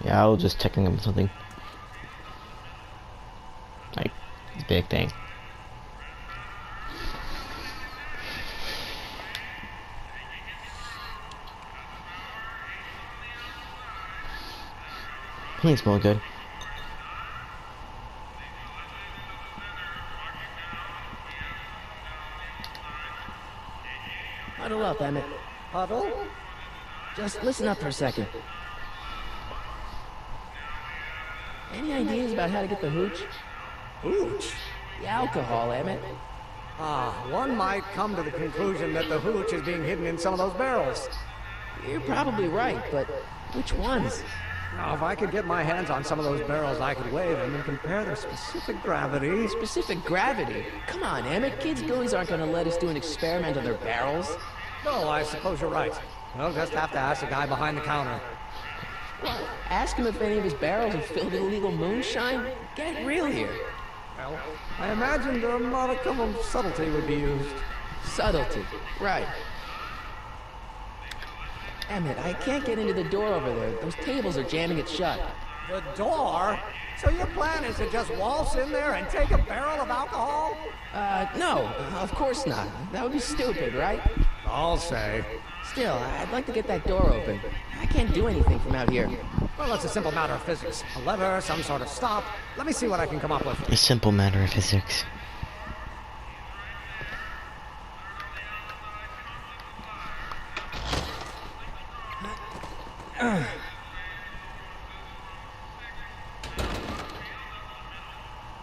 Yeah, I was just checking him something. Like, this big thing. Clean smell good. Huddle up, Emmett. Huddle? Just listen up for a second. Any ideas about how to get the hooch? Hooch? The alcohol, Emmett. One might come to the conclusion that the hooch is being hidden in some of those barrels. You're probably right, but which ones? Now, if I could get my hands on some of those barrels, I could weigh them and compare their specific gravity. Specific gravity? Come on, Emmett. Kids' billies aren't gonna let us do an experiment on their barrels. No, I suppose you're right. We'll just have to ask the guy behind the counter. What? Ask him if any of his barrels are filled with illegal moonshine? Get real here. Well, I imagined a modicum of subtlety would be used. Subtlety. Right. Emmett, I can't get into the door over there. Those tables are jamming it shut. The door? So your plan is to just waltz in there and take a barrel of alcohol? No, of course not. That would be stupid, right? I'll say. Still, I'd like to get that door open. I can't do anything from out here. Well, that's a simple matter of physics. A lever, some sort of stop. Let me see what I can come up with. A simple matter of physics.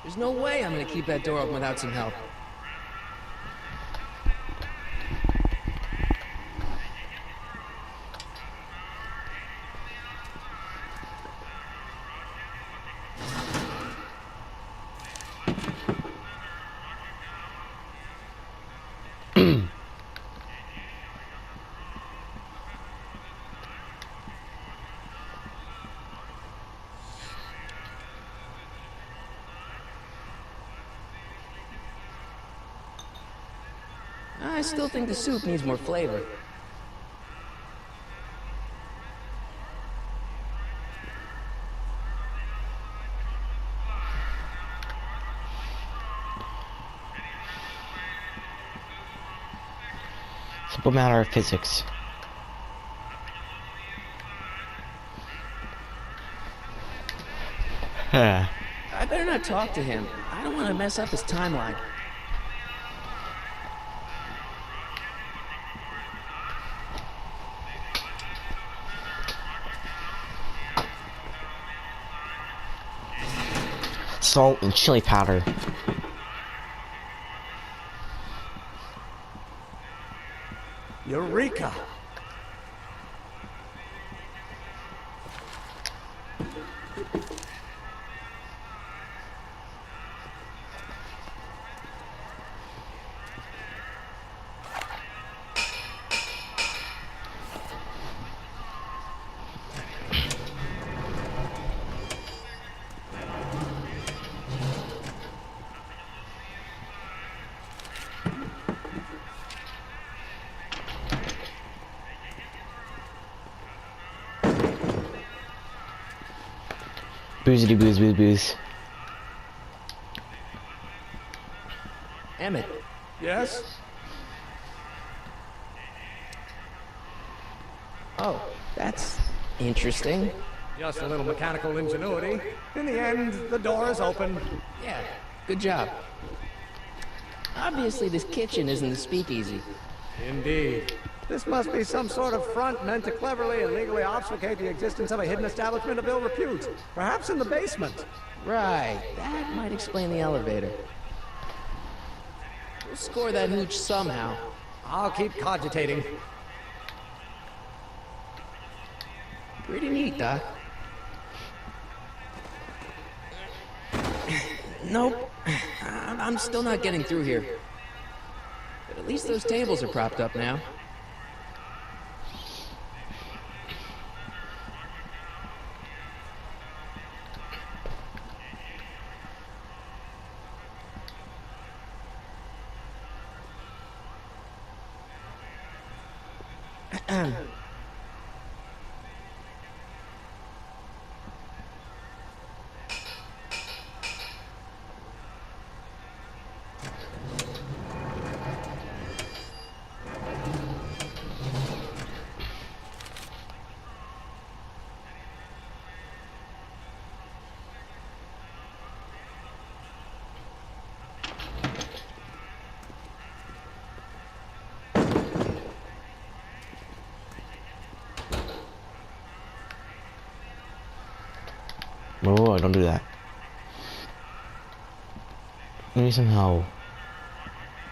There's no way I'm gonna keep that door open without some help. I still think the soup needs more flavor. Simple matter of physics. Huh. I better not talk to him. I don't want to mess up his timeline. Salt and chili powder. Eureka! Boozity booze booze booze. Emmett, Yes? oh, that's interesting. Just a little mechanical ingenuity. In the end, the door is open. Yeah, good job. Obviously, this kitchen isn't the speakeasy. Indeed. This must be some sort of front meant to cleverly and legally obfuscate the existence of a hidden establishment of ill repute. Perhaps in the basement. Right, that might explain the elevator. We'll score that hooch somehow. I'll keep cogitating. Pretty neat, Doc. Nope. I'm still not getting through here. But at least those tables are propped up now. Oh, don't do that. Let me somehow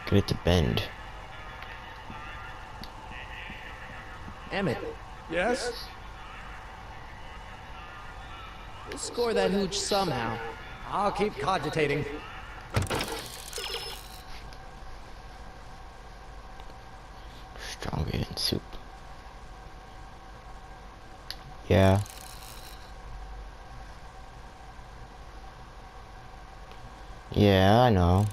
get it to bend. Emmett, Yes? we'll score that hooch somehow. I'll keep cogitating. Stronger than soup. Yeah. Yeah, I know.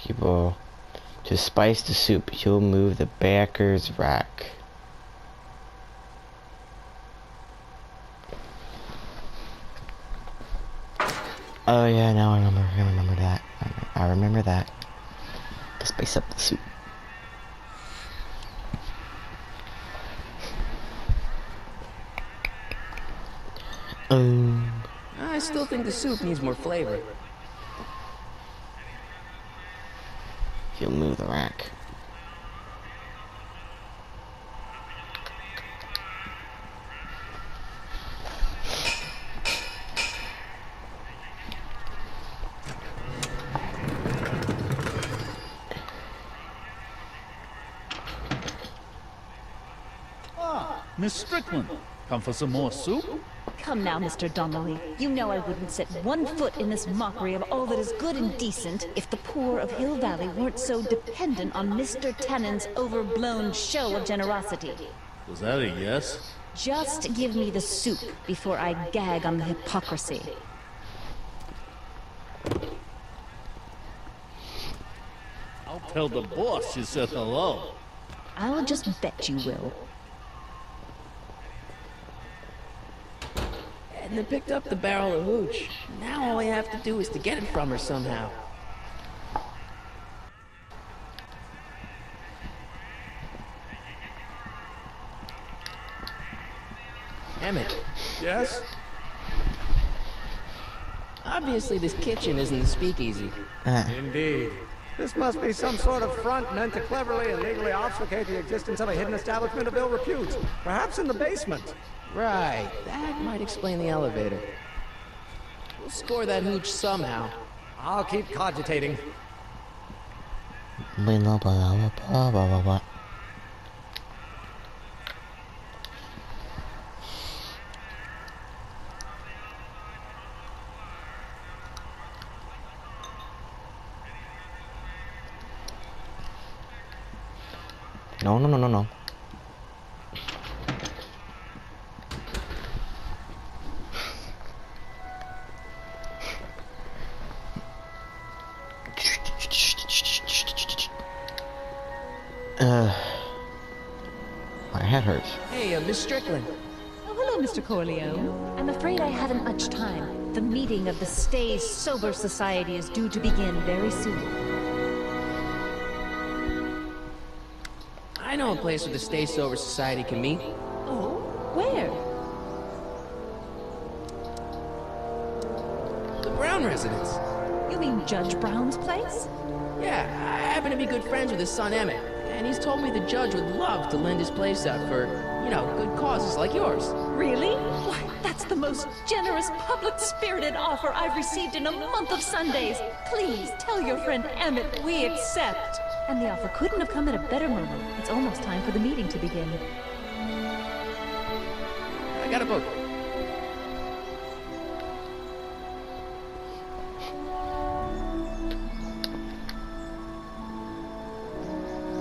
People, to spice the soup, you'll move the baker's rack. Oh yeah, now I remember that. I remember that. To spice up the soup. I still think the soup needs more flavor. You'll move the rack. Miss Strickland, come for some more soup? Come now, Mr. Donnelly. You know I wouldn't set one foot in this mockery of all that is good and decent if the poor of Hill Valley weren't so dependent on Mr. Tannen's overblown show of generosity. Was that a yes? Just give me the soup before I gag on the hypocrisy. I'll tell the boss you said hello. I'll just bet you will. Edna picked up the barrel of hooch. Now all I have to do is to get it from her somehow. Emmett, Yes? obviously this kitchen isn't the speakeasy. Indeed. This must be some sort of front meant to cleverly and legally obfuscate the existence of a hidden establishment of ill repute. Perhaps in the basement. Right, that might explain the elevator. We'll score that hooch somehow. I'll keep cogitating. Blah blah blah blah blah blah blah. No. My head hurts. Hey, Miss Strickland. Oh, hello, Mr. Corleo. I'm afraid I haven't much time. The meeting of the Stay Sober Society is due to begin very soon. I know a place where the Stay Sober Society can meet. Oh? Where? The Brown residence. You mean Judge Brown's place? Yeah, I happen to be good friends with his son Emmett, and he's told me the judge would love to lend his place out for, you know, good causes like yours. Really? Why, that's the most generous, public-spirited offer I've received in a month of Sundays. Please tell your friend Emmett we accept. And the offer couldn't have come at a better moment. It's almost time for the meeting to begin. I got a book.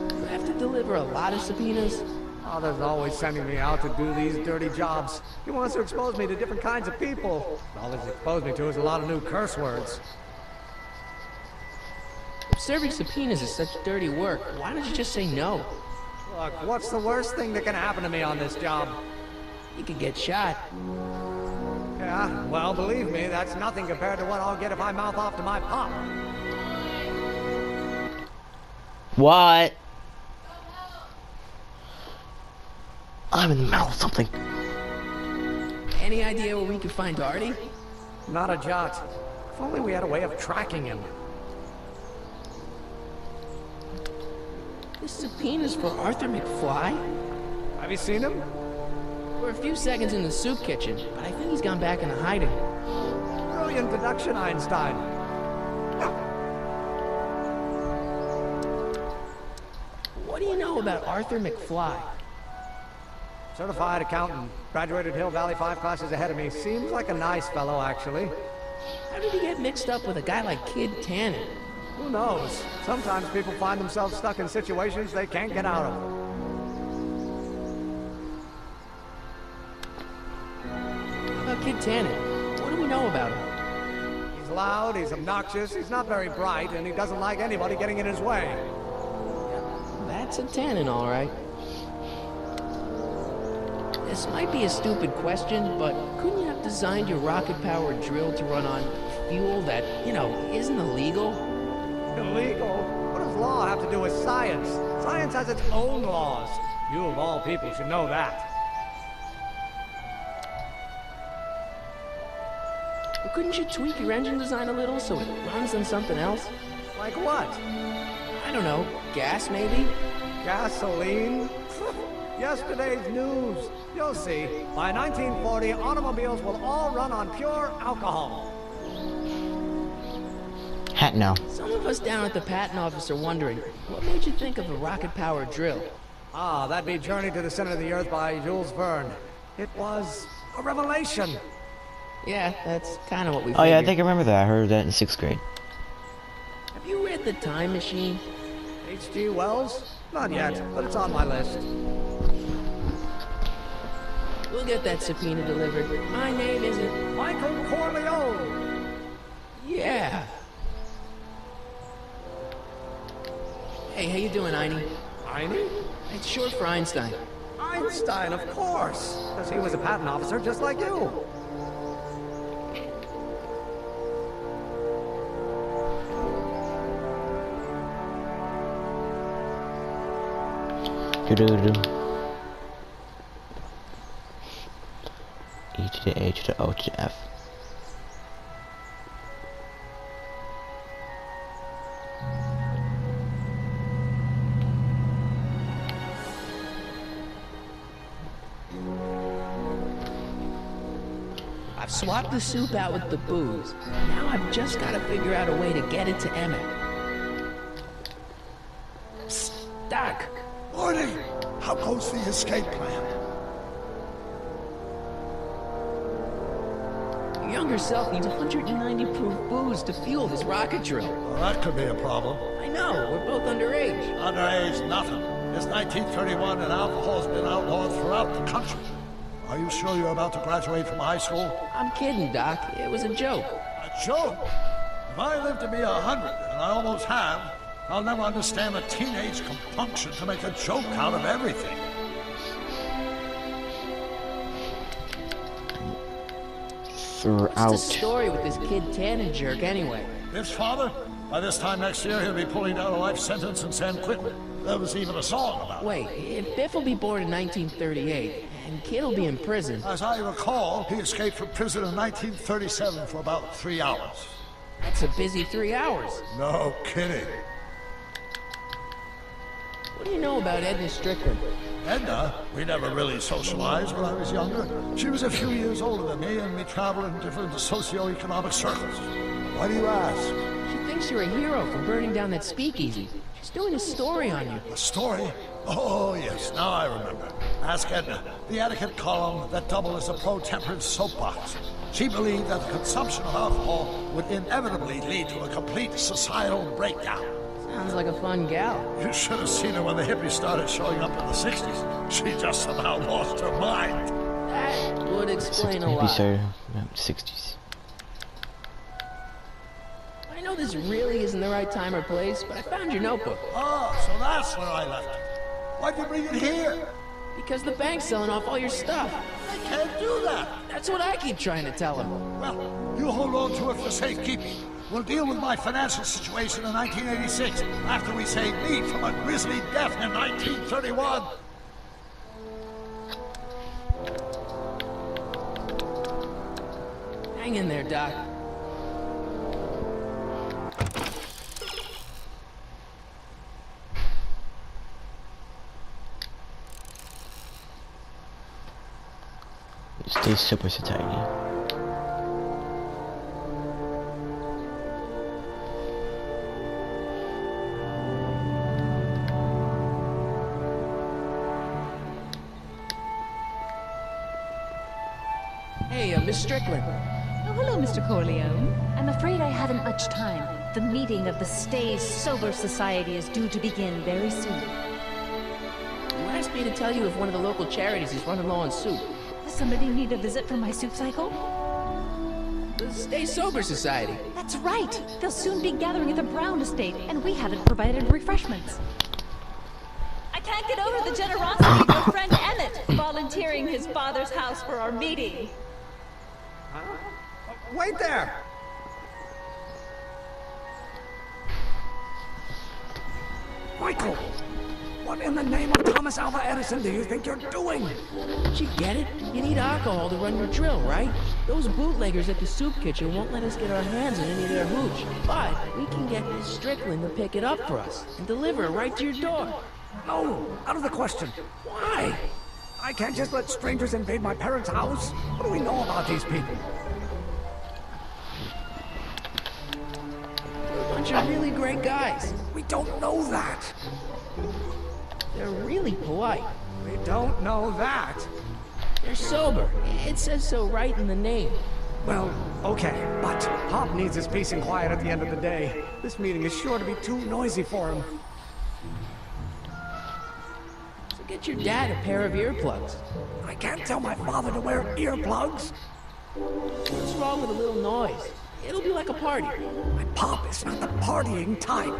Do I have to deliver a lot of subpoenas? Father's always sending me out to do these dirty jobs. He wants to expose me to different kinds of people. All he's exposed me to is a lot of new curse words. If serving subpoenas is such dirty work, why don't you just say no? Look, what's the worst thing that can happen to me on this job? You could get shot. Yeah, well, believe me, that's nothing compared to what I'll get if I mouth off to my pop. What? I'm in the middle of something. Any idea where we could find Artie? Not a jot. If only we had a way of tracking him. This subpoena's for Arthur McFly? Have you seen him? For a few seconds in the soup kitchen, but I think he's gone back into hiding. Brilliant deduction, Einstein. What do you know about Arthur McFly? Certified accountant. Graduated Hill Valley 5 classes ahead of me. Seems like a nice fellow, actually. How did he get mixed up with a guy like Kid Tannen? Who knows? Sometimes people find themselves stuck in situations they can't get out of. How about Kid Tannen? What do we know about him? He's loud, he's obnoxious, he's not very bright, and he doesn't like anybody getting in his way. That's a Tannen, all right. This might be a stupid question, but couldn't you have designed your rocket-powered drill to run on fuel that, isn't illegal? Illegal? What does law have to do with science? Science has its own laws. You of all people should know that. Well, couldn't you tweak your engine design a little so it runs on something else? Like what? I don't know, gas maybe? Gasoline? Yesterday's news. You'll see. By 1940, automobiles will all run on pure alcohol. Hat no. Some of us down at the patent office are wondering, what made you think of a rocket-powered drill? Ah, that'd be Journey to the Center of the Earth by Jules Verne. It was a revelation. Yeah, that's kind of what we Oh yeah, I figured. think I remember that. I heard that in 6th grade. Have you read The Time Machine? H.G. Wells? Not yet, but it's on my list. We'll get that subpoena delivered. My name isn't... Michael Corleone! Yeah. Hey, how you doing, Einie? Einie? It's short for Einstein. Einstein, of course! Because he was a patent officer just like you. Do-do-do. E to the A to the O to the F. I've swapped the soup out with the booze. Now I've just got to figure out a way to get it to Emmett. Psst, Doc. Morty, how goes the escape plan? Your younger self needs 190 proof booze to fuel his rocket drill. Well, that could be a problem. I know, we're both underage. Underage, nothing. It's 1931 and alcohol's been outlawed throughout the country. Are you sure you're about to graduate from high school? I'm kidding, Doc. It was a joke. A joke? If I live to be 100, and I almost have, I'll never understand a teenage compunction to make a joke out of everything. Throughout. What's the story with this Kid Tannen jerk anyway? Biff's father? By this time next year, he'll be pulling down a life sentence in San Quentin. There was even a song about it. Wait, if Biff will be born in 1938, and Kid will be in prison... As I recall, he escaped from prison in 1937 for about 3 hours. That's a busy 3 hours. No kidding. What do you know about Edna Strickland? Edna, we never really socialized when I was younger. She was a few years older than me, and we traveled in different socio-economic circles. Why do you ask? She thinks you're a hero for burning down that speakeasy. She's doing a story on you. A story? Oh, yes, now I remember. Ask Edna, the etiquette column that doubled as a pro-temperance soapbox. She believed that the consumption of alcohol would inevitably lead to a complete societal breakdown. Sounds like a fun gal. You should have seen her when the hippies started showing up in the 60s. She just somehow lost her mind. That would explain a Maybe lot. started around 60s. I know this really isn't the right time or place, but I found your notebook. Oh, so that's where I left it. Why'd you bring it here? Because the bank's selling off all your stuff. I can't do that. That's what I keep trying to tell him. Well, you hold on to it for safekeeping. We'll deal with my financial situation in 1986 after we save me from a grisly death in 1931. Hang in there, Doc. Stay Sober Society. Hey, Miss Strickland. Oh, hello, Mr. Corleone. I'm afraid I haven't much time. The meeting of the Stay Sober Society is due to begin very soon. You asked me to tell you if one of the local charities is running low on soup. Does somebody need a visit from my soup cycle? The Stay Sober Society. That's right. They'll soon be gathering at the Brown estate, and we haven't provided refreshments. I can't get over the generosity of your friend Emmett volunteering his father's house for our meeting. Wait there! Michael! What in the name of Thomas Alva Edison do you think you're doing? Did you get it? You need alcohol to run your drill, right? Those bootleggers at the soup kitchen won't let us get our hands on any of their hooch. But we can get Miss Strickland to pick it up for us and deliver it right to your door. No, out of the question. Why? I can't just let strangers invade my parents' house. What do we know about these people? They're a bunch of really great guys. We don't know that. They're really polite. We don't know that. They're sober. It says so right in the name. Well, okay, but Pop needs his peace and quiet at the end of the day. This meeting is sure to be too noisy for him. So get your dad a pair of earplugs. I can't tell my father to wear earplugs. What's wrong with a little noise? It'll be like a party. My Pop is not the partying type.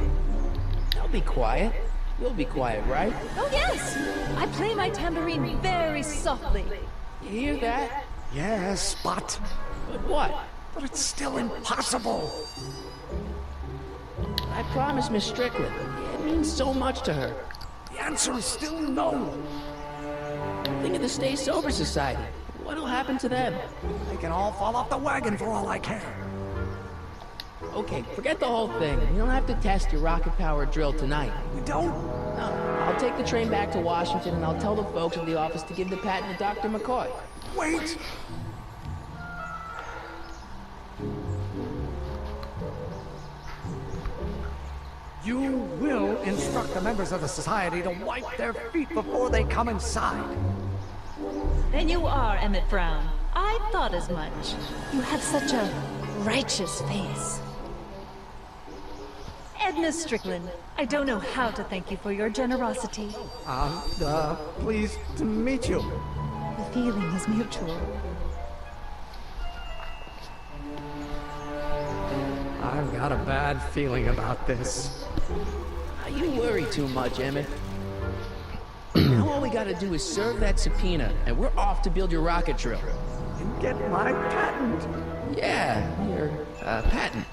They'll be quiet. You'll be quiet, right? Oh, yes! I play my tambourine very softly. You hear that? Yes, but What? it's still impossible. I promised Miss Strickland. It means so much to her. The answer is still no. Think of the Stay Sober Society. What'll happen to them? They can all fall off the wagon for all I care. Okay, forget the whole thing. You don't have to test your rocket-powered drill tonight. We don't? No, I'll take the train back to Washington and I'll tell the folks at the office to give the patent to Dr. McCoy. Wait! You will instruct the members of the society to wipe their feet before they come inside. Then you are Emmett Brown. I thought as much. You have such a righteous face. Edna Strickland, I don't know how to thank you for your generosity. Pleased to meet you. The feeling is mutual. I've got a bad feeling about this. You worry too much, Emmett. Now all we gotta do is serve that subpoena, and we're off to build your rocket drill. And get my patent. Yeah, your patent.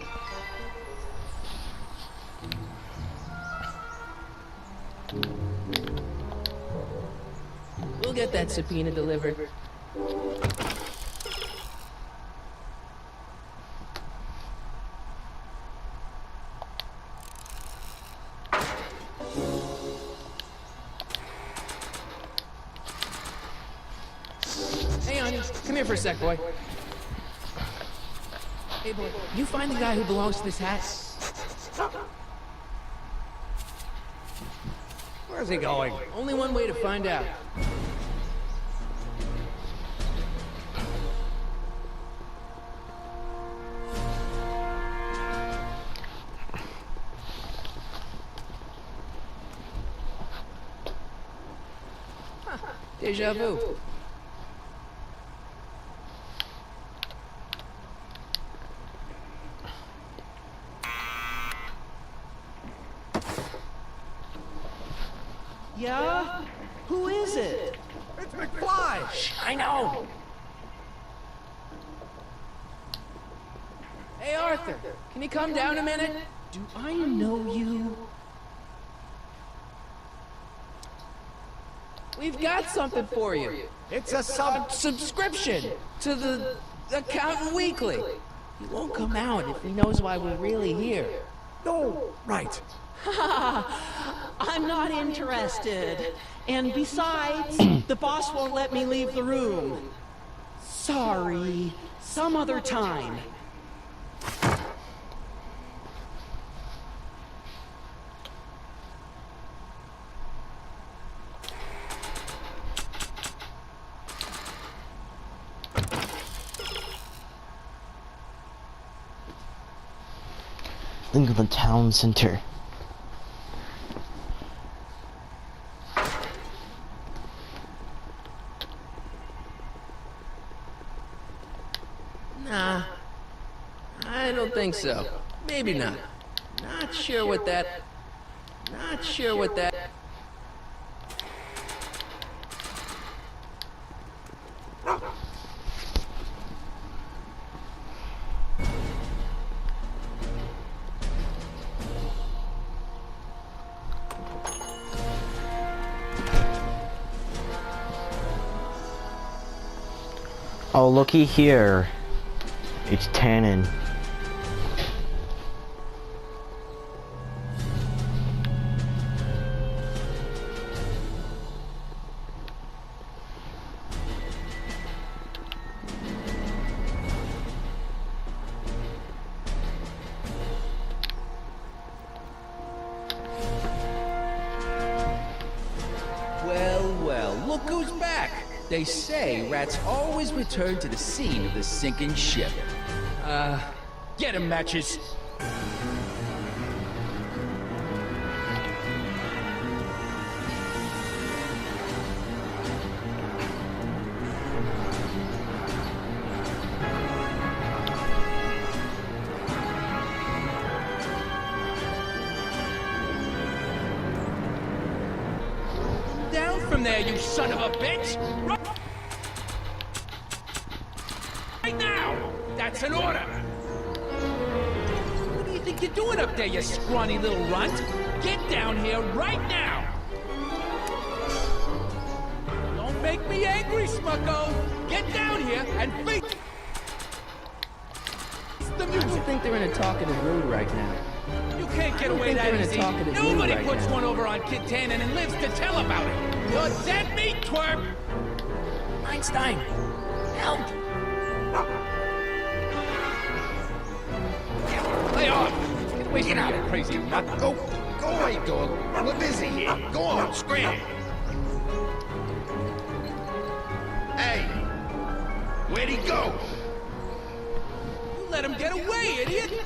We'll get that subpoena delivered. Hey, honey, come here for a sec, boy. Hey, boy, you find the guy who belongs to this hat? Where's he going? Only one way to find out. Huh, Deja vu. Yeah? Who is it? It's McFly! I know. Hey, Arthur, can you come down a minute? Do I know you? We've got something for you. It's a Subscription to the Accountant Weekly. He won't come out if he knows why we're really here. No, right. I'm not interested. And besides, the boss won't let me leave the room. Sorry. Some other time. Think of the town center. Nah, I don't think so. Maybe not. Not sure what that... Not sure what that... Oh, looky here. It's Tannen. Well, look who's back. They say rats always return to the scene of the sinking ship. Get 'em, Matches. Down from there, you son of a bitch! Right now! That's an order! What do you think you're doing up there, you scrawny little runt? Get down here right now! Don't make me angry, Smucko! Get down here and face the I music! don't think they're in a talkative mood right now. You can't get I don't away think that they're in a easy. talkative mood Nobody right puts now. one over on Kid Tannen and lives to tell about it. You're dead meat, twerp! Einstein, help! Lay off! Get away from me, you crazy nut! Go away, dog. We're busy here. Go on, scram. Hey, where'd he go? You let him get away, idiot!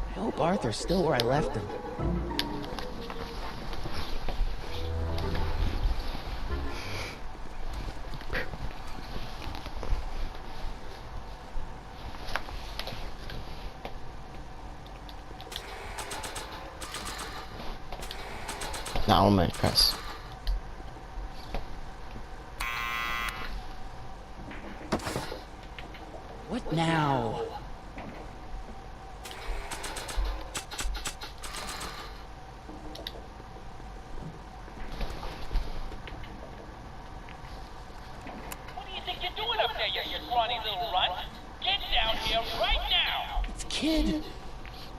I hope Arthur's still where I left him. Now I'm gonna press. What now? What do you think you're doing up there, you scrawny little runt? Get down here right now! It's Kid.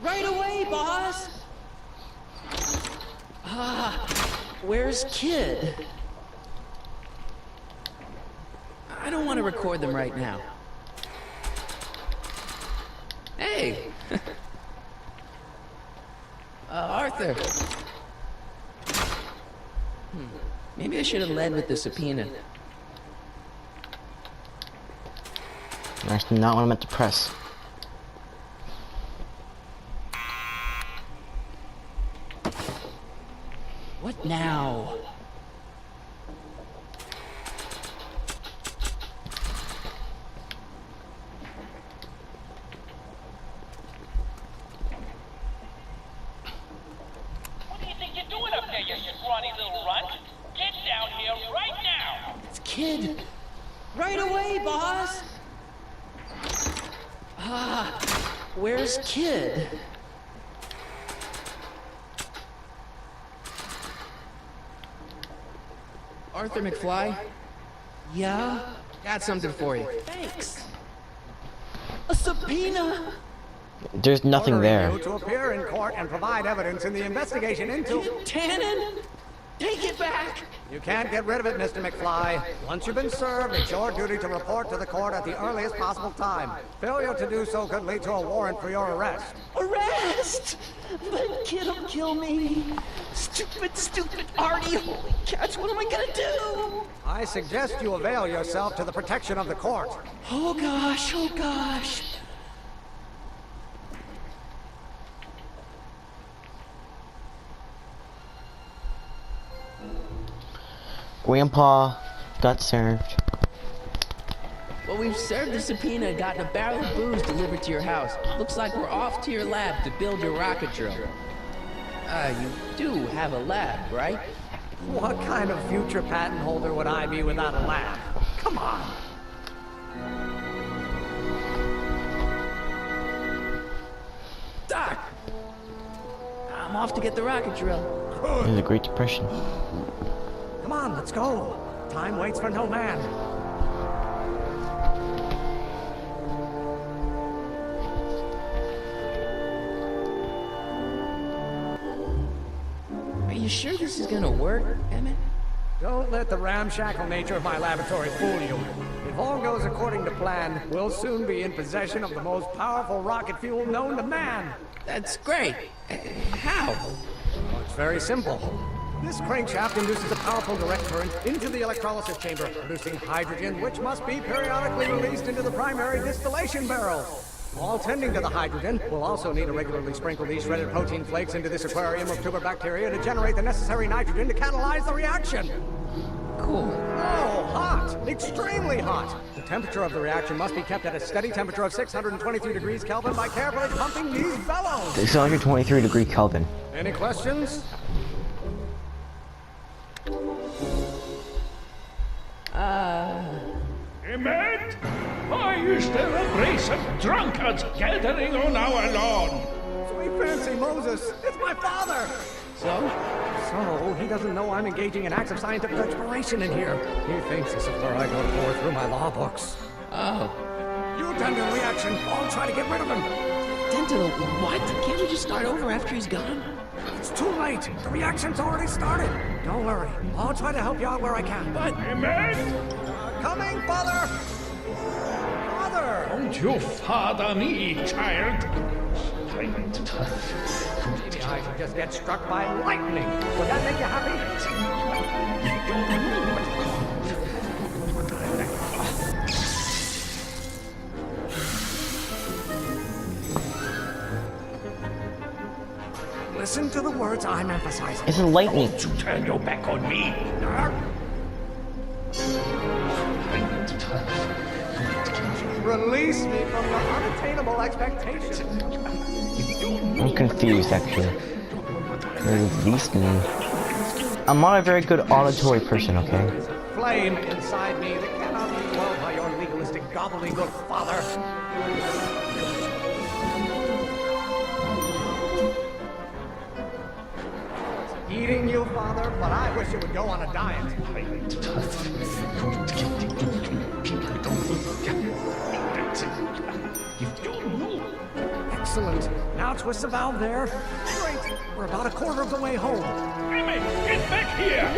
Right away, boss. Where's Kid? I don't want to record them right now. Hey! Arthur! Maybe I should have led with the subpoena. That's not what I meant to press. What now? What do you think you're doing up there, you scrawny little runt? Get down here right now! Kid! Right away, boss! Where's Kid? Arthur McFly, Yeah? got something for you. Thanks. A subpoena! There's nothing Ordering there. you to appear in court and provide evidence in the investigation into... Tannen! Take it back! You can't get rid of it, Mr. McFly. Once you've been served, it's your duty to report to the court at the earliest possible time. Failure to do so could lead to a warrant for your arrest. Arrest! But Kid'll kill me. Stupid Artie. Holy cats, what am I gonna do? I suggest you avail yourself to the protection of the court. Oh gosh. Grandpa got served. Well, we've served the subpoena and gotten a barrel of booze delivered to your house. Looks like we're off to your lab to build your rocket drill. You do have a lab, right? What kind of future patent holder would I be without a lab? Come on. Doc! I'm off to get the rocket drill. There's a Great Depression. Come on, let's go. Time waits for no man. Are you sure this is gonna work, Emmett? Don't let the ramshackle nature of my laboratory fool you. If all goes according to plan, we'll soon be in possession of the most powerful rocket fuel known to man. That's great. How? Well, it's very simple. This crankshaft induces a powerful direct current into the electrolysis chamber, producing hydrogen, which must be periodically released into the primary distillation barrel. While tending to the hydrogen, we'll also need to regularly sprinkle these shredded protein flakes into this aquarium of tuber bacteria to generate the necessary nitrogen to catalyze the reaction. Cool. Oh, hot! Extremely hot! The temperature of the reaction must be kept at a steady temperature of 623 degrees Kelvin by carefully pumping these bellows! 623 degree Kelvin. Any questions? Emmett? Why is there a brace of drunkards gathering on our lawn? Sweet fancy Moses! It's my father! So, he doesn't know I'm engaging in acts of scientific exploration in here. He thinks this is where I go to pour through my law books. Oh. You attend to the reaction, I'll try to get rid of him. Tend to the what? Can't we just start over after he's gone? It's too late. The reaction's already started. Don't worry. I'll try to help you out where I can. But... Emmett? Coming, father! Father! Don't you father me, child. Maybe I should just get struck by lightning. Would that make you happy? Listen to the words I'm emphasizing. It's a lightning. You turn your back on me. Release me from your unattainable expectations. I'm confused, actually. Release me. I'm not a very good auditory person, okay? Flame inside me that cannot be quelled by your legalistic gobbledygook, father. Eating you, father, but I wish you would go on a diet. Excellent. Now twist the valve there. Great. We're about a quarter of the way home. Emmett, get back here!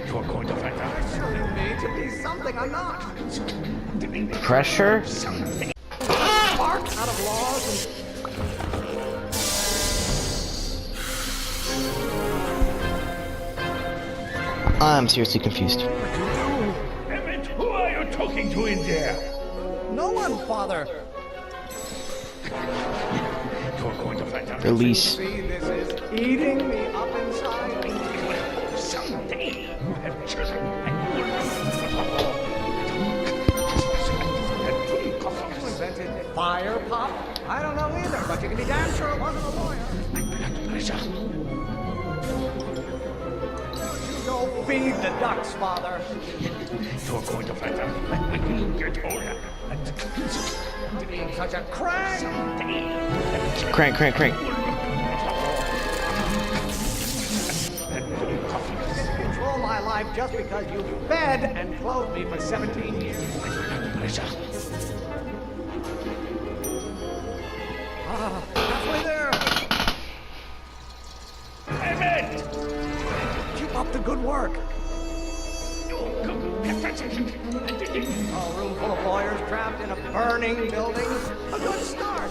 You're going to find out. Pressuring me to be something I'm not. Pressure? Sparks out of laws and... I'm seriously confused. Emmett, who are you talking to in there? No one, father. You're going to find out. Release. See, this is eating me up inside. Someday you have children and you You invented fire pop? I don't know either, but you can be damn sure it wasn't a lawyer. will. You go feed the ducks, Father. You're going to find them. You get older. And Being such a crank. Crank, crank, crank. Control my life just because you fed and clothed me for 17 years. Halfway there. Emmett! Keep up the good work. A room full of lawyers trapped in a burning building. A good start.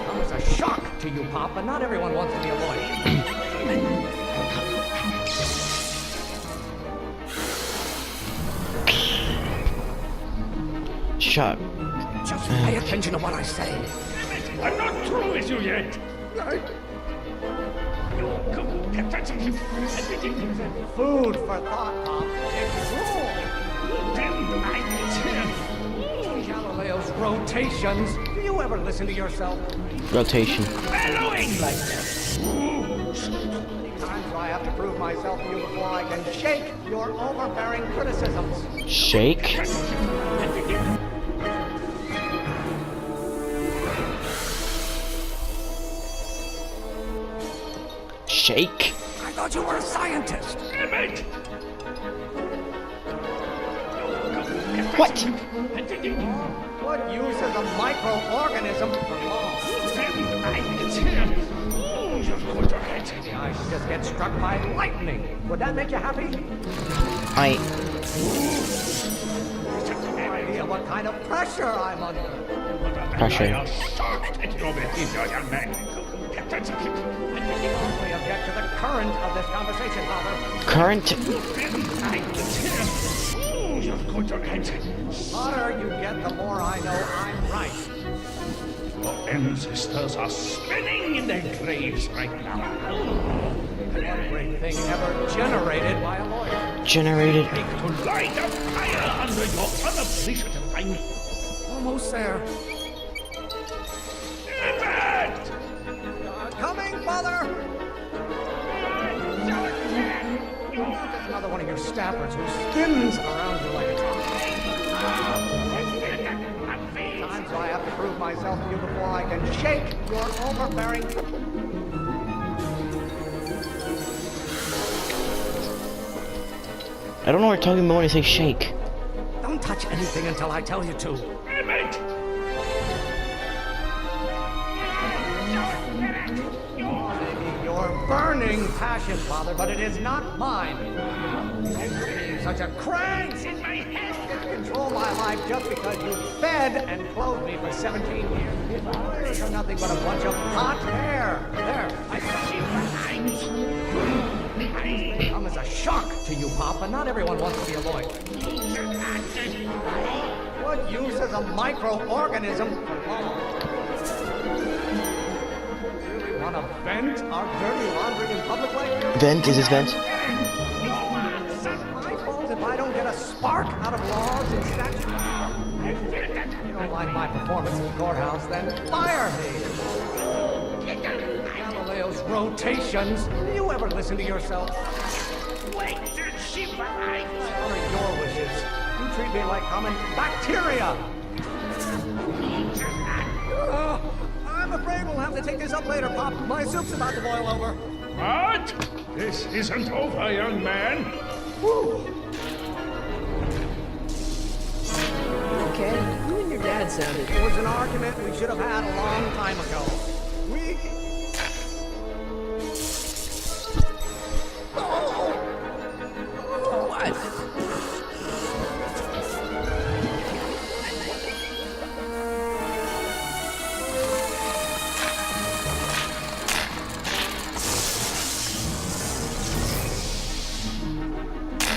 Comes a shock to you, Pop, but not everyone wants to be a lawyer. Shut. Just pay attention to what I say. I'm not through with you yet. Food for thought, Pop. It's rule. Galileo's rotations. Do you ever listen to yourself? Rotation. Bellowing like that. Times I have to prove myself to you before I can shake your overbearing criticisms. Shake. Shake. I thought you were a scientist. Emmett! What? What use is a microorganism for law? I should just get struck by lightning. Would that make you happy? I. No idea what kind of pressure I'm under. Pressure. I am shocked at your behavior, young man. We object to the current of this conversation, Father. Current. The hotter you get, the more I know I'm right. Your ancestors are spinning in their graves right now. One great thing ever generated by a lawyer. Generated. Take to light a fire under your unappreciative mind. Almost there. Emmett! Coming, Father! Just another one of your staffers who spins around you like a top. Times I have to prove myself to you before I can shake your overbearing... I don't know what you're talking about when I say shake. Don't touch anything until I tell you to. Emmett! Maybe your burning passion, Father, but it is not mine. Being such a crank in my head to control my life just because you fed and clothed me for 17 years. Lawyers are nothing but a bunch of hot hair. There, I see behind. Come as a shock to you, Pop, but not everyone wants to be a lawyer. What use is a microorganism for law? Really want to vent our dirty laundry in public like this? Vent? Is this vent? My fault if I don't get a spark out of laws and statutes. You don't like my performance in the courthouse, then fire me. Galileo's rotations. Do you ever listen to yourself? Wait till she arrives. What are your wishes? You treat me like common bacteria. I'm afraid we'll have to take this up later, Pop. My soup's about to boil over. What? This isn't over, young man. Whew. Okay, you and your dad sounded... It was an argument we should have had a long time ago. We... What?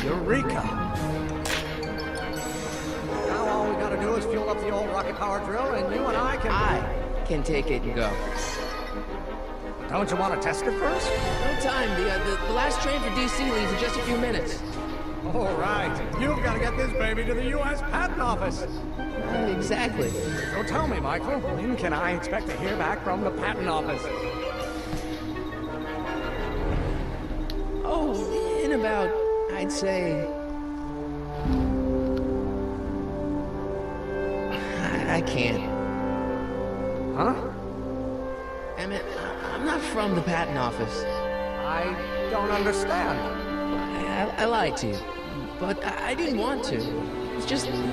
Eureka! Now all we gotta do is fuel up the old rocket power drill, and you and I can... I can take it and go. Don't you want to test it first? No time. The last train for DC leaves in just a few minutes. All right. You've got to get this baby to the U.S. Patent Office. Exactly. So tell me, Michael, when can I expect to hear back from the Patent Office? Oh, In about, I'd say... I can't. Huh? Emmett, I'm not from the patent office. I don't understand. I lied to you, but I didn't want to. It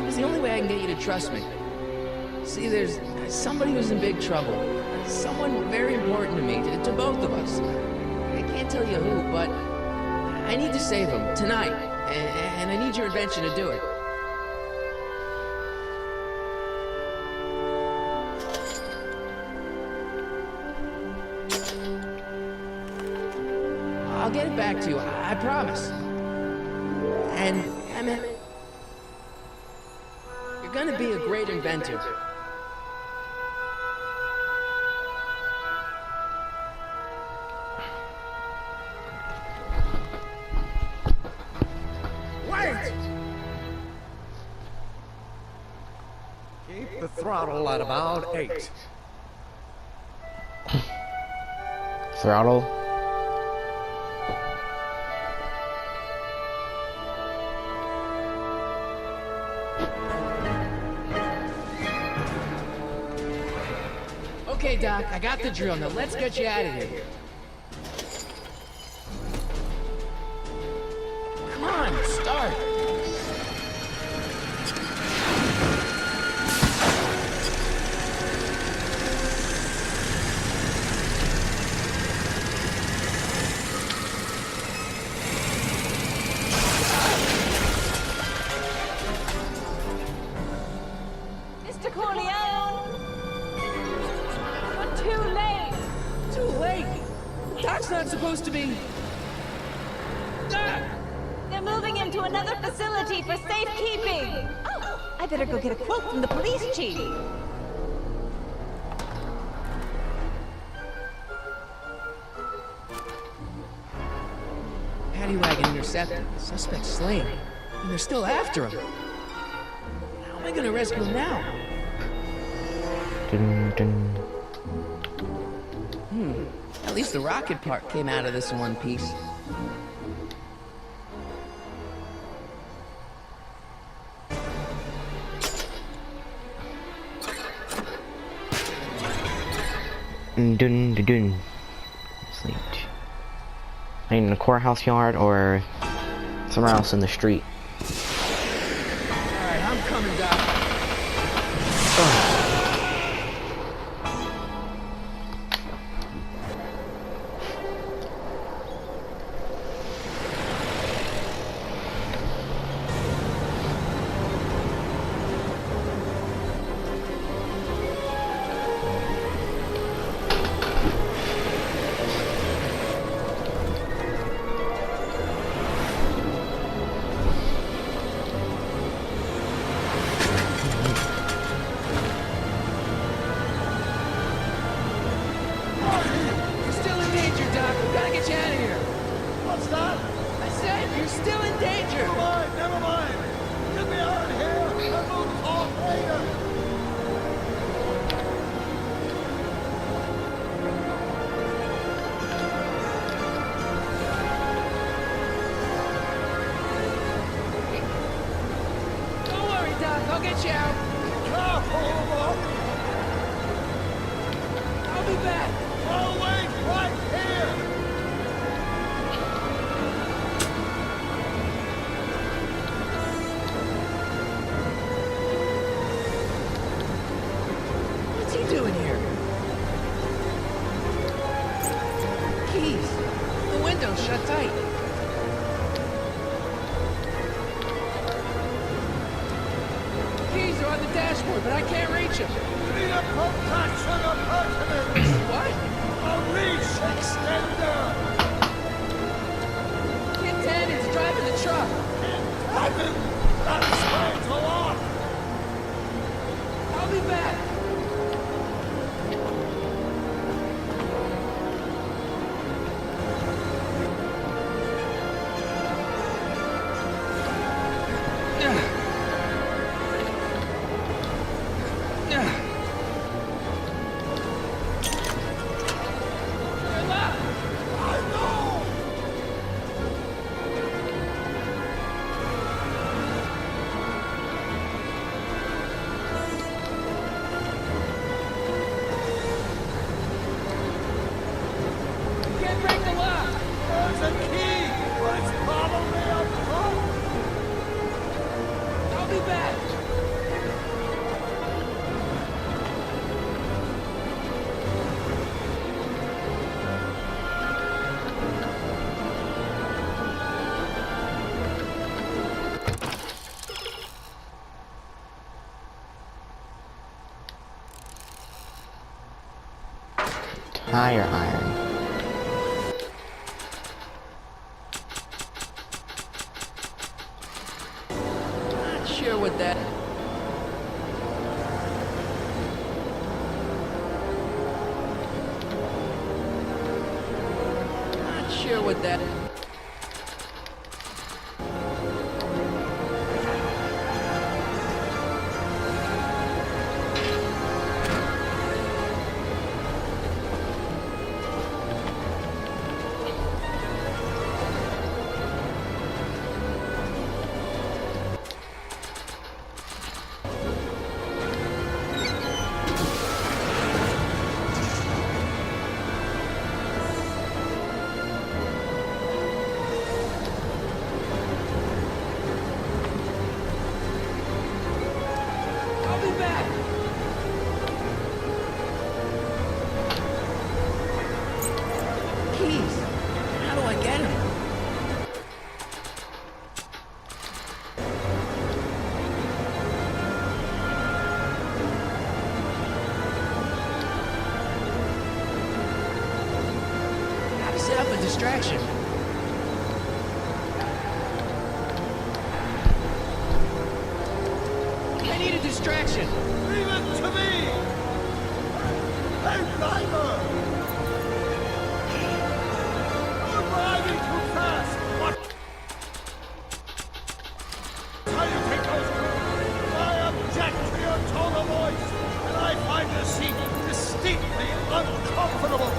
was the only way I can get you to trust me. See, there's somebody who's in big trouble. Someone very important to me, to both of us. I can't tell you who, but I need to save him tonight, and I need your invention to do it. I'll get it back to you, I promise. And, Emmett, you're gonna be a great inventor. Wait! Keep the throttle at about 8. Throttle. Okay, Doc, I got the drill. Now let's get you out of here. Come on, start. Mr. Corleone! You're too late! Too late. Doc's not supposed to be... Ah! They're moving him to another facility for safekeeping! Oh, I better go get a quote from the police chief. Paddy wagon intercepted. Suspect slain. And they're still after him. How am I gonna rescue him now? Dun, dun. At least the rocket part came out of this in one piece. Dun, dun, dun. Sleep. I mean, in the courthouse yard or somewhere else in the street. Alright, I'm coming, Doc. You're still in danger, Doc. We gotta get you out of here. What's that? I said you're still in danger. Never mind. Get me out of here. And we'll talk later. Don't worry, Doc. I'll get you out. Careful, Rob. I'll be back. I'll wait right here. What's he doing here? Keys. The window's shut tight. Keys are on the dashboard, but I can't reach them. Need a protection appurtenance. What? A reach extender. Kid 10 is driving the truck. Heaven, that explains a lot. I'll be back. Higher iron. Not sure what that... Not sure what that... I'll be back! Keys. How do I get them? Gotta set up a distraction. I need a distraction. Leave it to me! Hey, driver! You're driving too fast! What? How you take those crews? I object to your tone of voice, and I find the seat distinctly uncomfortable.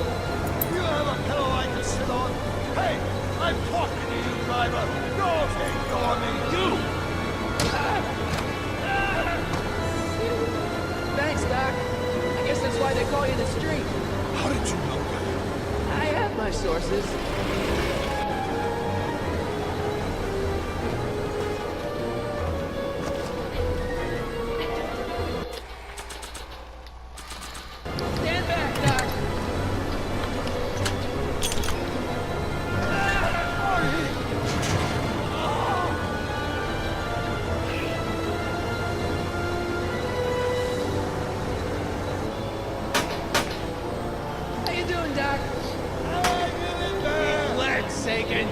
You have a pillow I can sit on? Hey, I'm talking to you, driver. Don't ignore me. You! Thanks, Doc. I guess that's why they call you the Street. How did you know that? I have my sources. Stand back, Doc. How you doing, Doc? Let's taken.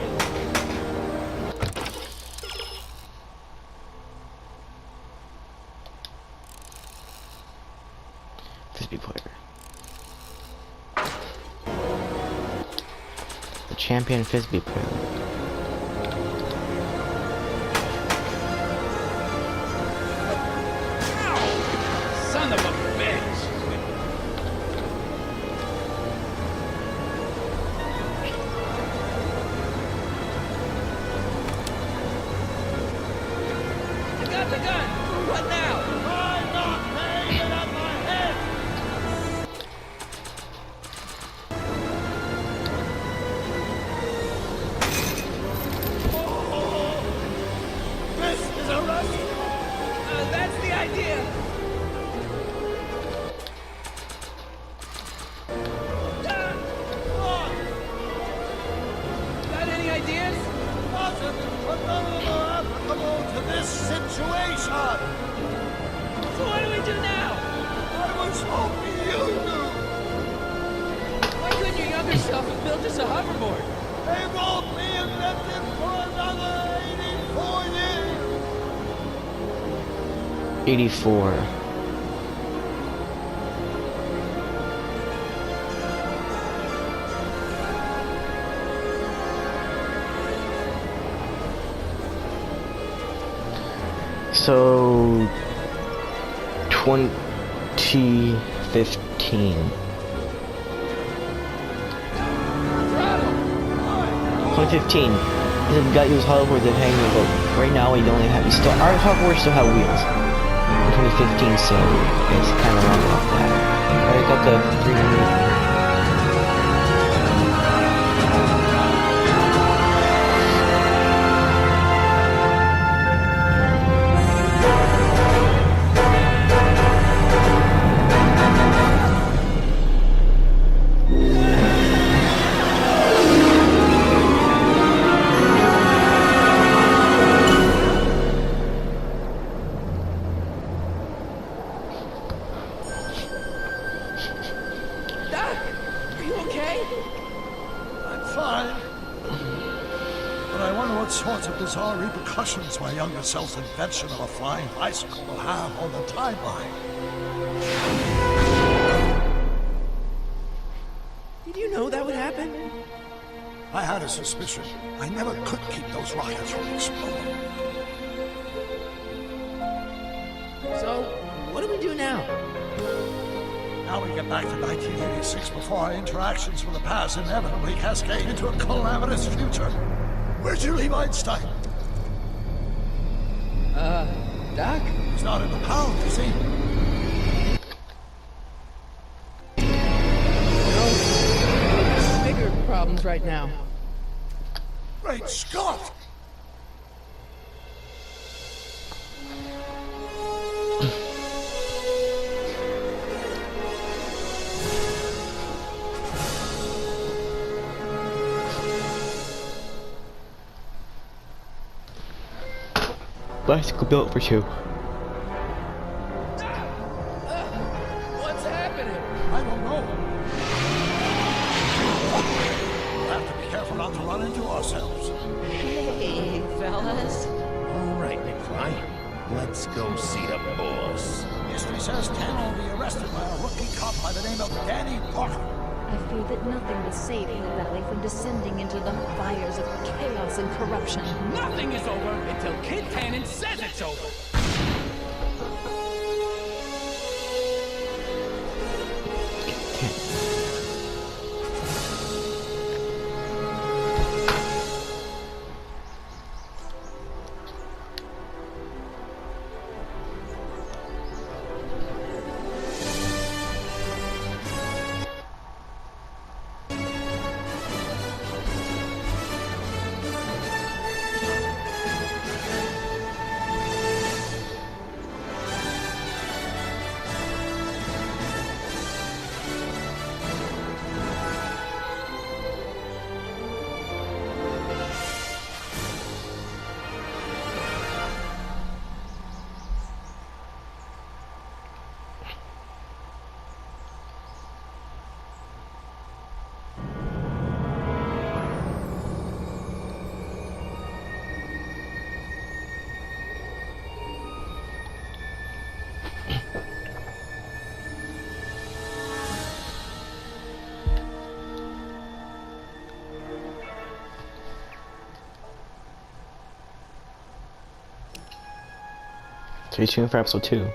Frisbee player. The champion Frisbee player. Son of a bitch! I got the gun. What now? I'm not paying it on my head! Oh, this is a rescue! That's the idea. Got any ideas? Nothing, but none of them are applicable to this situation! So what do we do now? I was hoping you knew! Why couldn't your younger self have built us a hoverboard? They won't be invented for another 84 years! 84. So 2015. Throttle! 2015. The guy who's hoverboard that hanging about. Right now we only have our hoverboards still have wheels. In 2015, so it's kind of wrong about that. I got the 300. okay? I'm fine. But I wonder what sorts of bizarre repercussions my younger self's invention of a flying bicycle will have on the timeline. Did you know that would happen? I had a suspicion. I never could keep those rockets from exploding. So, what do we do now? Now we get back to 1986 before our interactions with the past inevitably cascade into a calamitous future. Where'd you leave Einstein? Doc? He's not in the pound, is he? No. Bigger problems right now. Great Scott! Bicycle built for two. What's happening? I don't know. We'll have to be careful not to run into ourselves. Hey, fellas. All right, McFly. Let's go see the boss. History says Ken will be arrested by a rookie cop by the name of Danny Parker. I fear that nothing will save Hill Valley from descending into the fires of chaos and corruption. Nothing is over until Kid Tannen says it's over. Stay tuned for episode 2.